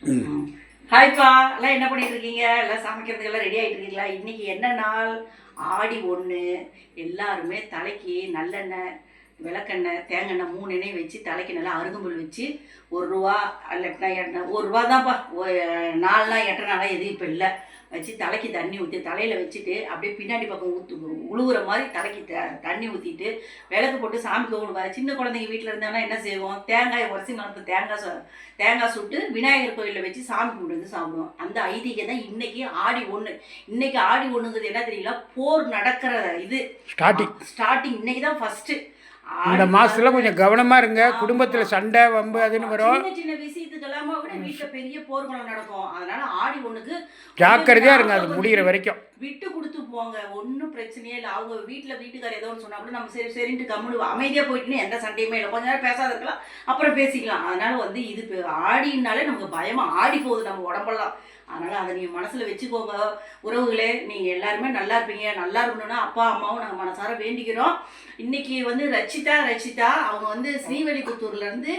ஹாய்ப்பா, எல்லாம் என்ன பண்ணிட்டு இருக்கீங்க? எல்லாம் சமைக்கிறதுக்கெல்லாம் ரெடி ஆகிட்டு இருக்கீங்களா? இன்னைக்கு என்ன நாள்? ஆடி 1. எல்லாருமே தலைக்கு நல்லெண்ணெய், விளக்கெண்ணெய், தேங்காய் 3 எண்ணெய் வச்சு தலைக்கு நல்லா அருகம்புல் வச்சு ₹1 இல்லைன்னா ₹1 தான்ப்பா. 4 8 எதுவும் இப்போ இல்லை. வச்சு தலைக்கு தண்ணி ஊற்றி தலையில் வச்சுட்டு அப்படியே பின்னாடி பக்கம் உழுவுற மாதிரி தலைக்கு தண்ணி ஊற்றிட்டு விளக்கு போட்டு சாமி கும்பிடுவாங்க. சின்ன குழந்தைங்க வீட்டில் இருந்தாங்கன்னா என்ன செய்வோம்? தேங்காய் உரசி மரத்து தேங்காய் சுட்டு விநாயகர் கோயிலில் வச்சு சாமி கும்பிட்டு வந்து சாப்பிடுவோம். அந்த ஐதீகம் தான் இன்னைக்கு ஆடி 1. இன்னைக்கு ஆடி 1ங்கிறது என்ன தெரியுங்களா? போர் நடக்கிற இது ஸ்டார்டிங் இன்னைக்கு தான் ஃபர்ஸ்ட். இந்த மாசத்துல கொஞ்சம் கவனமா இருங்க. குடும்பத்துல சண்டை வம்பு அதுன்னு வரும். சின்ன சின்ன விஷயத்துக்கெல்லாம் கூட வீட்டுல பெரிய போர்க்குளம் நடக்கும். அதனால ஆடி 1க்கு ஜாக்கிரதையா இருங்க, அது முடிகிற வரைக்கும் விட்டு கொடுத்து போங்க. ஒன்றும் பிரச்சனையே இல்லை. அவங்க வீட்டுக்கார ஏதோ ஒன்று சொன்னா கூட நம்ம சரி சரின்ட்டு கம்முனு அமைதியா போயிட்டுன்னு எந்த சண்டையுமே இல்லை. கொஞ்ச நேரம் பேசாத இருக்கலாம், அப்புறம் பேசிக்கலாம். அதனால இது ஆடினாலே நமக்கு பயமா ஆடி போகுது நம்ம உடம்பெல்லாம். அதனால அதை நீங்கள் மனசில் வச்சுக்கோங்க உறவுகளே. நீங்கள் எல்லாருமே நல்லா இருப்பீங்க, நல்லா இருக்கணும்னா அப்பா அம்மாவும் நாங்கள் மனசார வேண்டிக்கிறோம். இன்னைக்கு ரச்சிதா அவங்க ஸ்ரீவெளிபுத்தூர்லேருந்து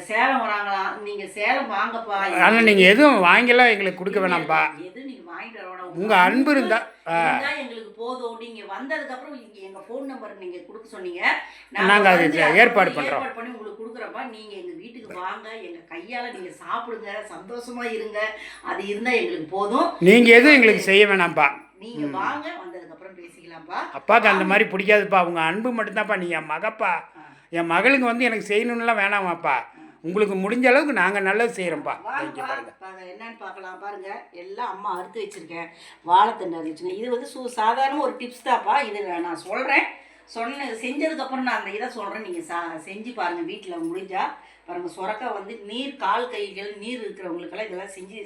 சேலம் வராங்களாம். நீங்கள் சேலம் வாங்கப்பா. ஆனால் நீங்கள் எதுவும் வாங்கலாம் எங்களுக்கு கொடுக்க வேணாம்ப்பா. எதுவும் நீங்கள் வாங்கிட்டு வர வேணாம். உங்கள் அன்பு இருந்தா எங்களுக்கு போதும். நீங்கள் வந்ததுக்கப்புறம் எங்கள் ஃபோன் நம்பர் நீங்கள் கொடுக்க சொன்னீங்க. நாங்கள் அது ஏற்பாடு பண்ணுறோம். பண்ணி உங்களுக்கு கொடுக்குறப்பா. நீங்கள் எங்கள் வீட்டுக்கு வாங்க, எங்கள் கையால் நீங்கள் சாப்பிடுங்க, சந்தோஷமாக இருங்க. அது இருந்தால் எங்களுக்கு போதும். நீங்கள் எதுவும் எங்களுக்கு செய்ய வேணாம்ப்பா. நீங்கள் வாங்க, வந்ததுக்கப்புறம் பேசிக்கலாம்ப்பா. அப்பாவுக்கு அந்த மாதிரி பிடிக்காதுப்பா. அவங்க அன்பு மட்டும்தான்ப்பா. நீ என் மகப்பா. என் மகளுக்கு எனக்கு செய்யணும்னுலாம் வேணாமாப்பா. உங்களுக்கு முடிஞ்ச அளவுக்கு நாங்கள் நல்லது செய்கிறோம்ப்பா. என்னன்னு பார்க்கலாம் பாருங்க. எல்லாம் அம்மா அறுத்து வச்சுருக்கேன். வாழைத்தண்டு அறுத்துச்சுங்க. இது சாதாரண ஒரு டிப்ஸ் தான்ப்பா. இது நான் சொல்கிறேன். செஞ்சதுக்கப்புறம் நான் அந்த இதை சொல்கிறேன். நீங்கள் செஞ்சு பாருங்கள் வீட்டில் முடிஞ்சால். பாருங்கள், சுரக்காய் நீர் கால் கைகள் நீர் இருக்கிறவங்களுக்கெல்லாம் இதெல்லாம் செஞ்சு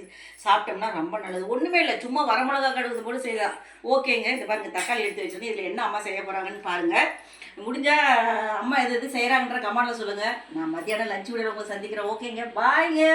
சாப்பிட்டோம்னா ரொம்ப நல்லது. ஒன்றுமே இல்லை, சும்மா வரமிளகா கடுகுது போல செய்யலாம். ஓகேங்க. இந்த பாருங்கள், தக்காளி எடுத்து வச்சுருந்து இதில் என்ன அம்மா செய்ய போகிறாங்கன்னு பாருங்கள். முடிஞ்சால் அம்மா எது செய்கிறாங்கன்ற கமெண்ட்டில் சொல்லுங்கள். நான் மத்தியானம் லஞ்ச் விட உங்களை சந்திக்கிறேன். ஓகேங்க, பாய்ங்க.